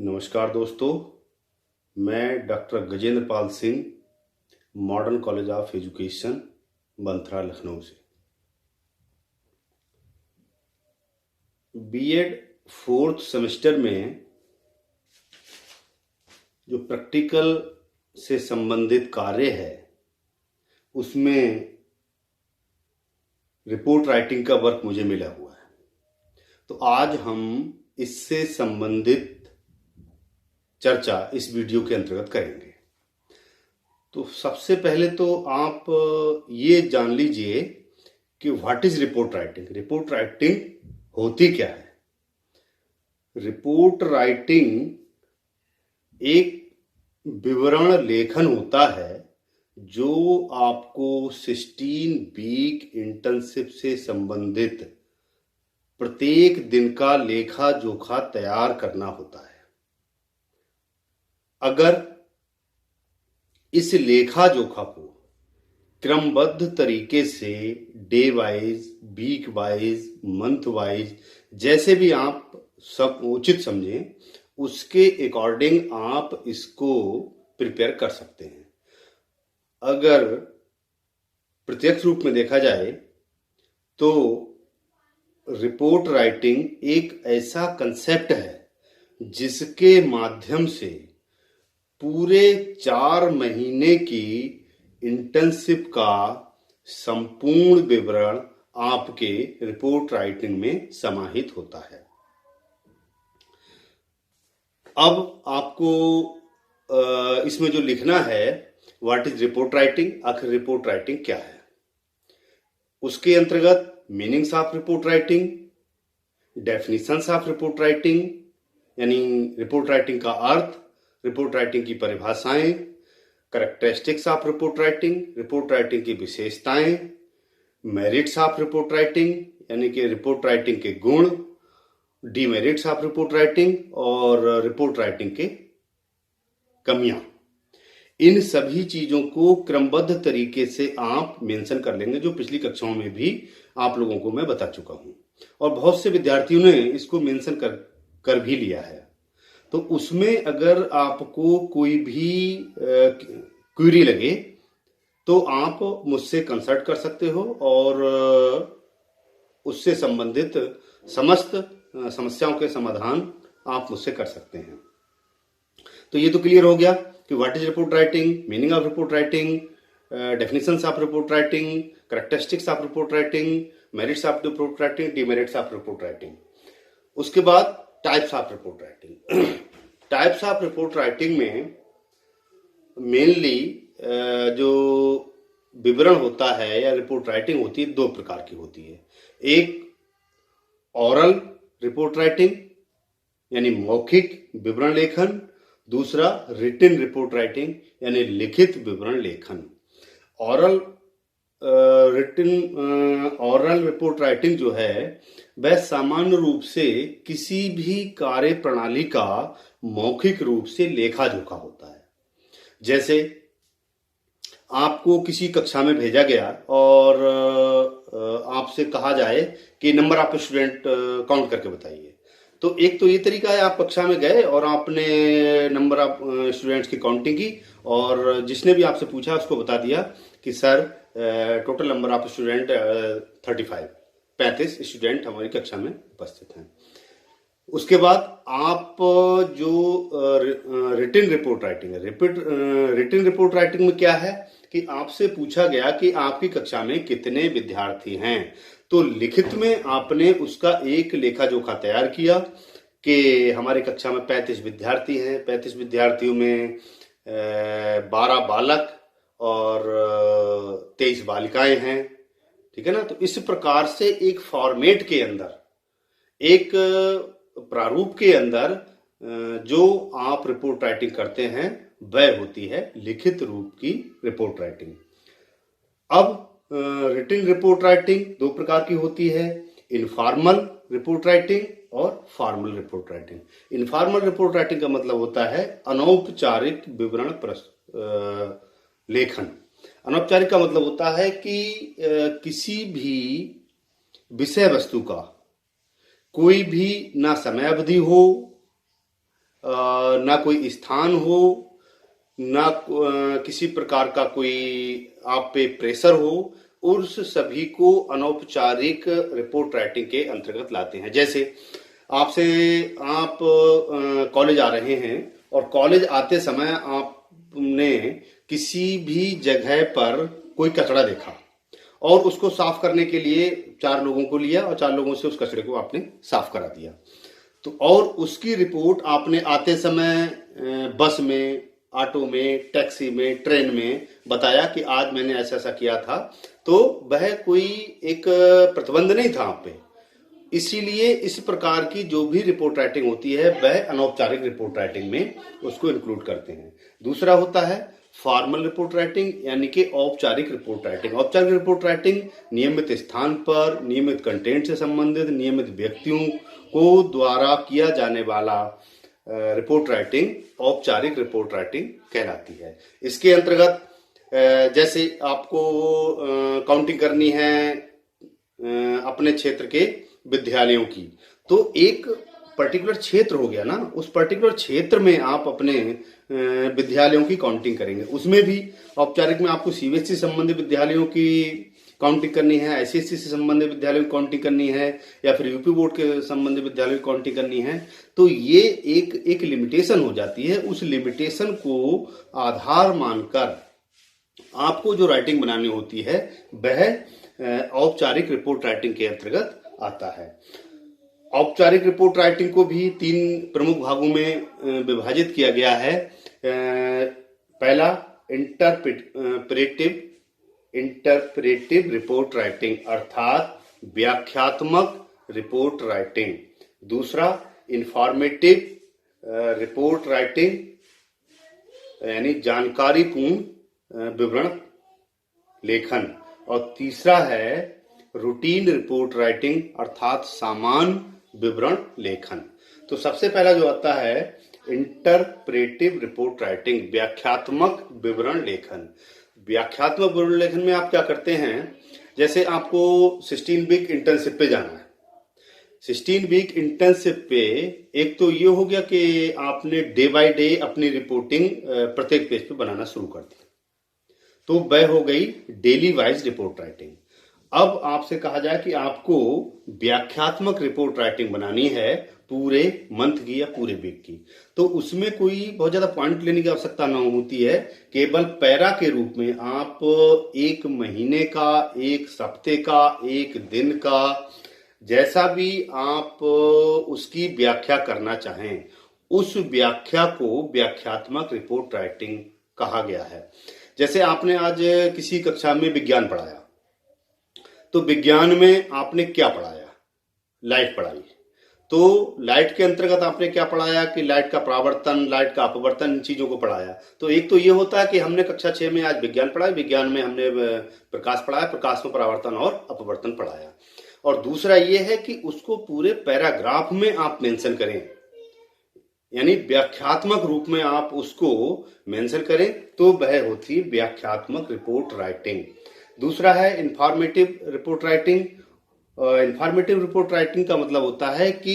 नमस्कार दोस्तों, मैं doctor Gajendra Pal Singh, modern college of education, Banthra, Lucknow से। बीएड फोर्थ सेमेस्टर में जो प्रैक्टिकल से संबंधित कार्य है उसमें रिपोर्ट राइटिंग का वर्क मुझे मिला हुआ है। तो आज हम इससे संबंधित चर्चा इस वीडियो के अंतर्गत करेंगे। तो सबसे पहले तो आप ये जान लीजिए कि what is report writing. Report writing होती क्या है। रिपोर्ट राइटिंग एक विवरण लेखन होता है जो आपको 16 वीक इंटर्नशिप से संबंधित प्रत्येक दिन का लेखा जोखा तैयार करना होता है। अगर इस लेखा जोखा को क्रमबद्ध तरीके से day wise, week wise, month wise, जैसे भी आप सब उचित समझें, उसके अकॉर्डिंग आप इसको प्रिपेयर कर सकते हैं। अगर प्रत्यक्ष रूप में देखा जाए तो रिपोर्ट राइटिंग एक ऐसा कंसेप्ट है जिसके माध्यम से पूरे 4 महीने की इंटर्नशिप का संपूर्ण विवरण आपके रिपोर्ट राइटिंग में समाहित होता है। अब आपको इसमें जो लिखना है, व्हाट इज रिपोर्ट राइटिंग, आखिर रिपोर्ट राइटिंग क्या है, उसके अंतर्गत meanings of report writing, definitions of report writing यानी रिपोर्ट राइटिंग का अर्थ, रिपोर्ट राइटिंग की परिभाषाएं, characteristics of report writing, report writing की विशेषताएं, मेरिट्स ऑफ रिपोर्ट राइटिंग यानी कि रिपोर्ट राइटिंग के गुण, डीमेरिट्स ऑफ रिपोर्ट राइटिंग और रिपोर्ट राइटिंग के कमियां। इन सभी चीजों को क्रमबद्ध तरीके से आप मेंशन कर लेंगे, जो पिछली कक्षाओं में भी आप लोगों को मैं बता चुका हूं और बहुत से विद्यार्थियों ने इसको मेंशन कर भी लिया है। तो उसमें अगर आपको कोई भी क्वेरी लगे तो आप मुझसे कंसल्ट कर सकते हो और उससे संबंधित समस्त समस्याओं के समाधान आप मुझसे कर सकते हैं। तो ये तो क्लियर हो गया कि what is report writing, meaning of report writing, definitions of report writing, characteristics of report writing, merits of report writing, demerits of report writing. उसके बाद types of report writing. Types of report writing में mainly जो विवरण होता है या report writing होती है, 2 प्रकार की होती है। एक ओरल रिपोर्ट राइटिंग यानी मौखिक विवरण लेखन, दूसरा रिटन रिपोर्ट राइटिंग यानी लिखित विवरण लेखन। ओरल रिपोर्ट राइटिंग जो है वह सामान्य रूप से किसी भी कार्य प्रणाली का मौखिक रूप से लेखा जोखा होता है। जैसे आपको किसी कक्षा में भेजा गया और आपसे कहा जाए कि नंबर ऑफ स्टूडेंट काउंट करके बताइए। तो एक तो ये तरीका है, आप कक्षा में गए और आपने नंबर ऑफ स्टूडेंट्स की काउंटिंग की और जिसने भी आपसे पूछा उसको बता दिया कि sir total number of student 35 student हमारी कक्षा में उपस्थित हैं। उसके बाद आप जो रिटन रिपोर्ट राइटिंग है, रिटन रिपोर्ट राइटिंग में क्या है कि आपसे पूछा गया कि आपकी कक्षा में कितने विद्यार्थी हैं, तो लिखित में आपने उसका एक लेखा जोखा तैयार किया कि हमारी कक्षा में 35 विद्यार्थी हैं, 35 विद्यार्थियों में 12 बालक और 23 बालिकाएं हैं, ठीक है ना। तो इस प्रकार से एक फॉर्मेट के अंदर, एक प्रारूप के अंदर जो आप रिपोर्ट राइटिंग करते हैं वह होती है लिखित रूप की रिपोर्ट राइटिंग। अब रिटन रिपोर्ट राइटिंग 2 प्रकार की होती है, इनफॉर्मल रिपोर्ट राइटिंग और formal report writing. Informal report writing का मतलब होता है अनौपचारिक विवरण लेखन। अनौपचारिक का मतलब होता है कि किसी भी विषय वस्तु का कोई भी ना समय अवधि हो, ना कोई स्थान हो, ना किसी प्रकार का कोई आप पे प्रेशर हो, उस सभी को अनौपचारिक रिपोर्ट राइटिंग के अंतर्गत लाते हैं। जैसे आप कॉलेज आ रहे हैं और कॉलेज आते समय आपने किसी भी जगह पर कोई कचरा देखा और उसको साफ करने के लिए 4 लोगों को लिया और 4 लोगों से उस कचरे को आपने साफ करा दिया। तो और उसकी रिपोर्ट आपने आते समय बस में, ऑटो में, टैक्सी में, ट्रेन में बताया कि आज मैंने ऐसा ऐसा किया था, तो वह कोई एक प्रतिबंध नहीं था आप पे। इसीलिए इस प्रकार की जो भी रिपोर्ट राइटिंग होती है वह अनौपचारिक रिपोर्ट राइटिंग में उसको इंक्लूड करते हैं। दूसरा होता है फॉर्मल रिपोर्ट राइटिंग, यानी कि औपचारिक रिपोर्ट राइटिंग। औपचारिक रिपोर्ट राइटिंग नियमित स्थान पर, नियमित कंटेंट से संबंधित, नियमित व्यक्तियों को द्वारा किया जाने वाला रिपोर्ट राइटिंग औपचारिक रिपोर्ट राइटिंग कहलाती है। इसके अंतर्गत जैसे आपको काउंटिंग करनी है अपने क्षेत्र के विद्यालयों की, तो एक पर्टिकुलर क्षेत्र हो गया ना, उस पर्टिकुलर क्षेत्र में आप अपने विद्यालयों की काउंटिंग करेंगे। उसमें भी औपचारिक में आपको सीबीएसई संबंधित विद्यालयों की काउंटिंग करनी है, आईसीएसई से संबंधित विद्यालयों की काउंटिंग करनी है, या फिर यूपी बोर्ड के संबंधित विद्यालयों की काउंटिंग करनी है। तो ये एक लिमिटेशन हो जाती है। उस लिमिटेशन को आधार मानकर आपको जो राइटिंग बनानी होती है वह औपचारिक रिपोर्ट राइटिंग के अंतर्गत आता है। औपचारिक रिपोर्ट राइटिंग को भी 3 प्रमुख भागों में विभाजित किया गया है। पहला इंटरप्रेटिव रिपोर्ट राइटिंग अर्थात व्याख्यात्मक रिपोर्ट राइटिंग। दूसरा इंफॉर्मेटिव रिपोर्ट राइटिंग यानी जानकारीपूर्ण विवरण लेखन। और तीसरा है रूटीन रिपोर्ट राइटिंग अर्थात सामान्य विवरण लेखन। तो सबसे पहला जो आता है इंटरप्रेटिव रिपोर्ट राइटिंग, व्याख्यात्मक विवरण लेखन। व्याख्यात्मक विवरण लेखन में आप क्या करते हैं, जैसे आपको 16 वीक इंटर्नशिप पे जाना है। 16 वीक इंटर्नशिप पे एक तो ये हो गया कि आपने डे बाय डे अपनी रिपोर्टिंग प्रत्येक पेज पे बनाना शुरू कर दी, तो वह हो गई डेली वाइज रिपोर्ट राइटिंग। अब आपसे कहा जाए कि आपको व्याख्यात्मक रिपोर्ट राइटिंग बनानी है पूरे मंथ की या पूरे वीक की, तो उसमें कोई बहुत ज्यादा पॉइंट लेने की आवश्यकता न होती है। केवल पैरा के रूप में आप 1 महीने का, 1 हफ्ते का, 1 दिन का, जैसा भी आप उसकी व्याख्या करना चाहें, उस व्याख्या को व्याख्यात्मक रिपोर्ट राइटिंग कहा गया है। जैसे आपने आज किसी कक्षा में विज्ञान पढ़ाया, तो विज्ञान में आपने क्या पढ़ाया, लाइट पढ़ाई। तो लाइट के अंतर्गत आपने क्या पढ़ाया कि लाइट का परावर्तन, लाइट का अपवर्तन, इन चीजों को पढ़ाया। तो एक तो ये होता है कि हमने कक्षा 6 में आज विज्ञान पढ़ाया, विज्ञान में हमने प्रकाश पढ़ाया, प्रकाश में परावर्तन और अपवर्तन पढ़ाया। और दूसरा ये है कि उसको पूरे पैराग्राफ में आप मेंशन करें, यानी व्याख्यात्मक रूप में आप उसको मेंशन करें, तो वह होती है व्याख्यात्मक रिपोर्ट राइटिंग। दूसरा है informative report writing. Informative report writing का मतलब होता है कि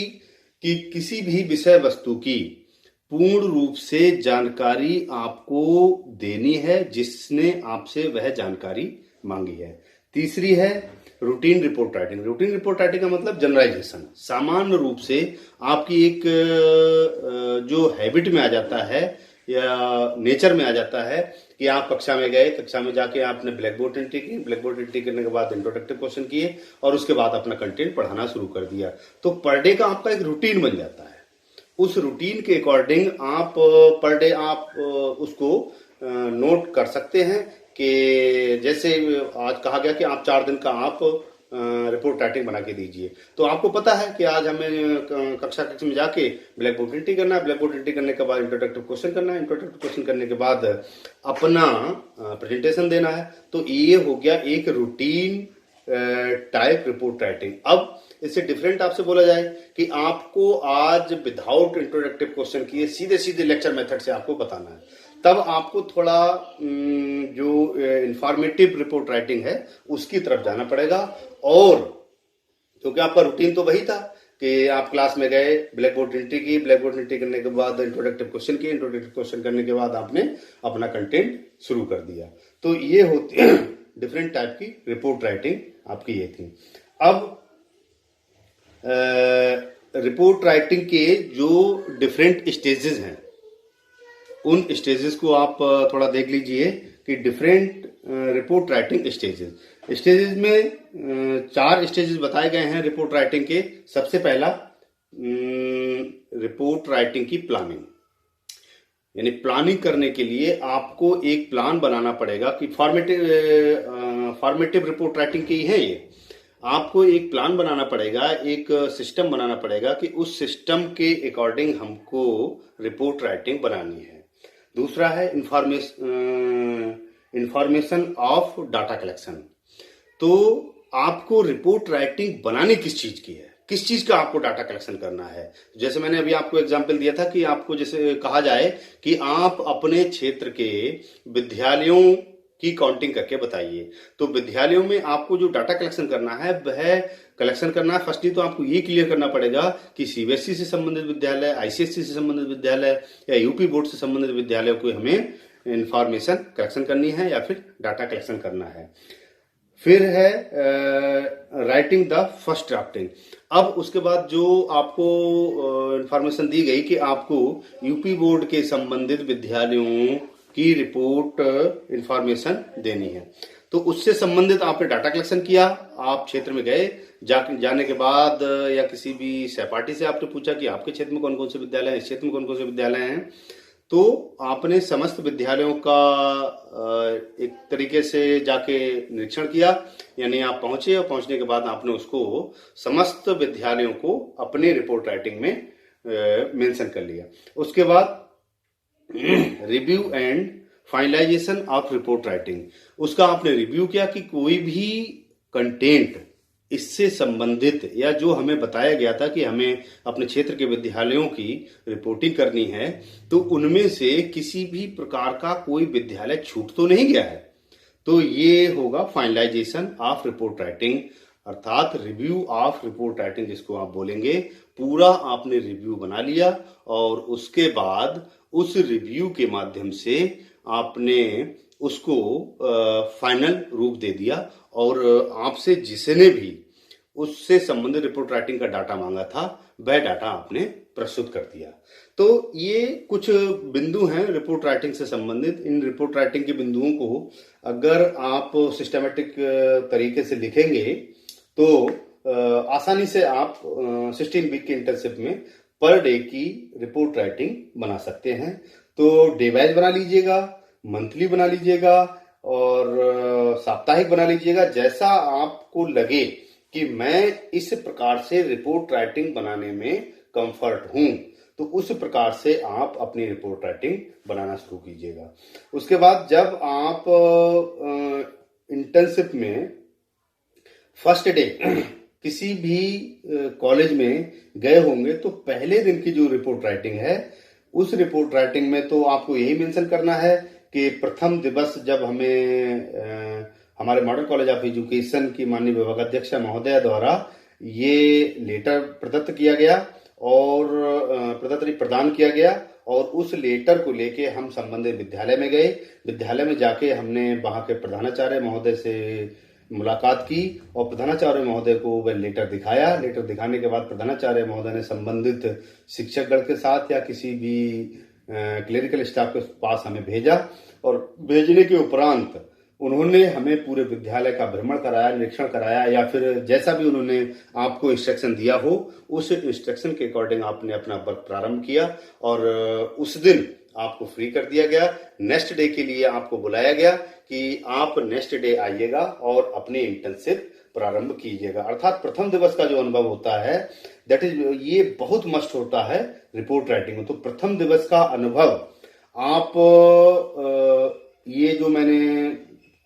किसी भी विषय वस्तु की पूर्ण रूप से जानकारी आपको देनी है जिसने आपसे वह जानकारी मांगी है। तीसरी है routine report writing. Routine report writing का मतलब जनरलाइजेशन, सामान्य रूप से आपकी एक जो हैबिट में आ जाता है या नेचर में आ जाता है कि आप कक्षा में गए, कक्षा में जाके आपने ब्लैक बोर्ड एंट्री की, ब्लैक बोर्ड एंट्री करने के बाद इंट्रोडक्टिव क्वेश्चन किए और उसके बाद अपना कंटेंट पढ़ाना शुरू कर दिया। तो पर डे का आपका एक रूटीन बन जाता है। उस रूटीन के अकॉर्डिंग आप पर डे आप उसको नोट कर सकते हैं कि जैसे आज कहा गया कि आप 4 दिन का आप रिपोर्ट राइटिंग बना के दीजिए। तो आपको पता है कि आज हमें कक्षा में जाके ब्लैक बोर्ड एंट्री करना है, ब्लैक बोर्ड एंट्री करने के बाद इंट्रोडक्टिव क्वेश्चन करना है, इंट्रोडक्टिव क्वेश्चन करने के बाद अपना प्रेजेंटेशन देना है। तो ये हो गया एक रूटीन टाइप रिपोर्ट राइटिंग। अब इससे डिफरेंट आपसे बोला जाए कि आपको आज विदाउट इंट्रोडक्टिव क्वेश्चन किए सीधे सीधे लेक्चर मेथड से आपको बताना है, तब आपको थोड़ा जो इंफॉर्मेटिव रिपोर्ट राइटिंग है उसकी तरफ जाना पड़ेगा। और क्योंकि आपका रूटीन तो वही था, कि आप क्लास में गए, ब्लैक बोर्ड एंट्री की, ब्लैक बोर्ड एंट्री करने के बाद इंट्रोडक्टिव क्वेश्चन किए, इंट्रोडक्टिव क्वेश्चन करने के बाद आपने अपना कंटेंट शुरू कर दिया। तो ये होती है डिफरेंट टाइप की रिपोर्ट राइटिंग आपकी ये थी। अब रिपोर्ट राइटिंग के जो डिफरेंट स्टेजेस हैं, उन स्टेजेस को आप थोड़ा देख लीजिए कि डिफरेंट रिपोर्ट राइटिंग स्टेजेस में 4 स्टेजेस बताए गए हैं रिपोर्ट राइटिंग के। सबसे पहला रिपोर्ट राइटिंग की प्लानिंग, यानी प्लानिंग करने के लिए आपको एक प्लान बनाना पड़ेगा कि फॉर्मेटिव रिपोर्ट राइटिंग की है ये। आपको एक प्लान बनाना पड़ेगा, एक सिस्टम बनाना पड़ेगा कि उस सिस्टम के अकॉर्डिंग हमको रिपोर्ट राइटिंग बनानी है। दूसरा है इंफॉर्मेशन ऑफ डाटा कलेक्शन। तो आपको रिपोर्ट राइटिंग बनानी किस चीज की है, किस चीज का आपको डाटा कलेक्शन करना है। जैसे मैंने अभी आपको एग्जांपल दिया था कि आपको जैसे कहा जाए कि आप अपने क्षेत्र के विद्यालयों की काउंटिंग करके बताइए। तो विद्यालयों में आपको जो डाटा कलेक्शन करना है वह कलेक्शन करना है। फर्स्टली तो आपको ये क्लियर करना पड़ेगा कि सीबीएसई से संबंधित विद्यालय, आईसीएसई से संबंधित विद्यालय या यूपी बोर्ड से संबंधित विद्यालयों को हमें इंफॉर्मेशन कलेक्शन करनी है या फिर डाटा कलेक्शन करना है। फिर है राइटिंग द फर्स्ट ड्राफ्टिंग। अब उसके बाद जो आपको इंफॉर्मेशन दी गई कि आपको यूपी बोर्ड के संबंधित विद्यालयों की रिपोर्ट इंफॉर्मेशन देनी है, तो उससे संबंधित आपने डाटा कलेक्शन किया। आप क्षेत्र में गए, जाने के बाद या किसी भी सहपाठी से आपने पूछा कि आपके क्षेत्र में कौन कौन से विद्यालय हैं, इस क्षेत्र में कौन कौन से विद्यालय हैं। तो आपने समस्त विद्यालयों का एक तरीके से जाके निरीक्षण किया, यानी आप पहुंचे और पहुंचने के बाद आपने उसको समस्त विद्यालयों को अपने रिपोर्ट राइटिंग में मेंशन कर लिया। उसके बाद review and finalisation of report writing, उसका आपने रिव्यू किया कि कोई भी कंटेंट इससे संबंधित या जो हमें बताया गया था कि हमें अपने क्षेत्र के विद्यालयों की रिपोर्टिंग करनी है, तो उनमें से किसी भी प्रकार का कोई विद्यालय छूट तो नहीं गया है। तो ये होगा फाइनलाइजेशन ऑफ रिपोर्ट राइटिंग, अर्थात रिव्यू ऑफ रिपोर्ट राइटिंग जिसको आप बोलेंगे। पूरा आपने रिव्यू बना लिया और उसके बाद उस रिव्यू के माध्यम से आपने उसको फाइनल रूप दे दिया और आपसे जिसने भी उससे संबंधित रिपोर्ट राइटिंग का डाटा मांगा था वह डाटा आपने प्रस्तुत कर दिया। तो ये कुछ बिंदु हैं रिपोर्ट राइटिंग से संबंधित। इन रिपोर्ट राइटिंग के बिंदुओं को अगर आप सिस्टमेटिक तरीके से लिखेंगे तो आसानी से आप 16 वीक के इंटर्नशिप में पर डे की रिपोर्ट राइटिंग बना सकते हैं। तो डे वाइज बना लीजिएगा, मंथली बना लीजिएगा और साप्ताहिक बना लीजिएगा, जैसा आपको लगे कि मैं इस प्रकार से रिपोर्ट राइटिंग बनाने में कंफर्ट हूं, तो उस प्रकार से आप अपनी रिपोर्ट राइटिंग बनाना शुरू कीजिएगा। उसके बाद जब आप इंटर्नशिप में फर्स्ट डे किसी भी कॉलेज में गए होंगे तो पहले दिन की जो रिपोर्ट राइटिंग है, उस रिपोर्ट राइटिंग में तो आपको यही मेंशन करना है कि प्रथम दिवस जब हमें हमारे मॉडर्न कॉलेज ऑफ एजुकेशन की माननीय विभागाध्यक्ष महोदया द्वारा ये लेटर प्रदत्त किया गया और प्रदान किया गया, और उस लेटर को लेके हम संबंधित विद्यालय में गए। विद्यालय में जाके हमने वहां के प्रधानाचार्य महोदय से मुलाकात की और प्रधानाचार्य महोदय को वह लेटर दिखाया। लेटर दिखाने के बाद प्रधानाचार्य महोदय ने संबंधित शिक्षकगण के साथ या किसी भी क्लरिकल स्टाफ के पास हमें भेजा, और भेजने के उपरांत उन्होंने हमें पूरे विद्यालय का भ्रमण कराया, निरीक्षण कराया, या फिर जैसा भी उन्होंने आपको इंस्ट्रक्शन दिया हो उस इंस्ट्रक्शन के अकॉर्डिंग आपने अपना वर्क प्रारंभ किया और उस दिन आपको फ्री कर दिया गया। नेक्स्ट डे के लिए आपको बुलाया गया कि आप नेक्स्ट डे आइएगा और अपनी इंटर्नशिप प्रारंभ कीजिएगा। अर्थात प्रथम दिवस का जो अनुभव होता है दैट इज, ये बहुत मस्ट होता है रिपोर्ट राइटिंग में। तो प्रथम दिवस का अनुभव आप ये जो मैंने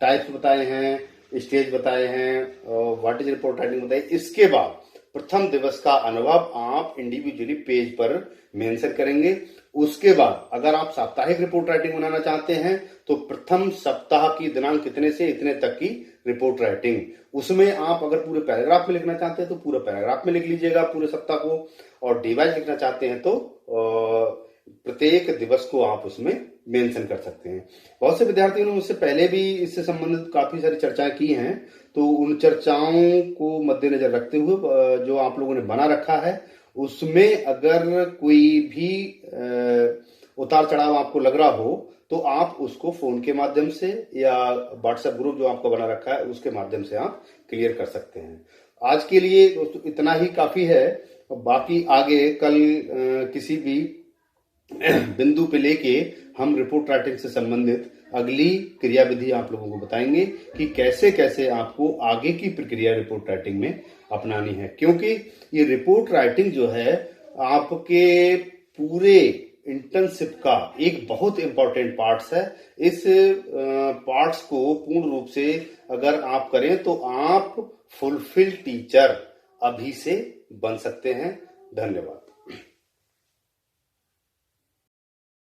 टाइप्स बताए हैं, स्टेज बताए हैं, व्हाट इज रिपोर्ट राइटिंग बताए, इसके बाद प्रथम दिवस का अनुभव आप इंडिविजुअली पेज पर मेंशन करेंगे। उसके बाद अगर आप साप्ताहिक रिपोर्ट राइटिंग बनाना चाहते हैं तो प्रथम सप्ताह की दिनांक कितने से इतने तक की रिपोर्ट राइटिंग, उसमें आप अगर पूरे पैराग्राफ में लिखना चाहते हैं तो पूरे पैराग्राफ में लिख लीजिएगा पूरे सप्ताह को, और डिवाइज लिखना चाहते हैं तो प्रत्येक दिवस को आप उसमें मेंशन कर सकते हैं। बहुत से विद्यार्थियों ने मुझसे पहले भी इससे संबंधित काफी सारी चर्चाएं की हैं, तो उन चर्चाओं को मद्देनजर रखते हुए जो आप लोगों ने बना रखा है उसमें अगर कोई भी उतार चढ़ाव आपको लग रहा हो तो आप उसको फोन के माध्यम से या व्हाट्सएप ग्रुप जो आपका बना रखा है उसके माध्यम से आप क्लियर कर सकते हैं। आज के लिए दोस्तों इतना ही काफी है। बाकी आगे कल किसी भी बिंदु पे लेके हम रिपोर्ट राइटिंग से संबंधित अगली क्रियाविधि आप लोगों को बताएंगे कि कैसे कैसे आपको आगे की प्रक्रिया रिपोर्ट राइटिंग में अपनानी है, क्योंकि ये रिपोर्ट राइटिंग जो है आपके पूरे इंटर्नशिप का एक बहुत इंपॉर्टेंट पार्ट्स है। इस पार्ट्स को पूर्ण रूप से अगर आप करें तो आप फुलफिल टीचर अभी से बन सकते हैं। धन्यवाद।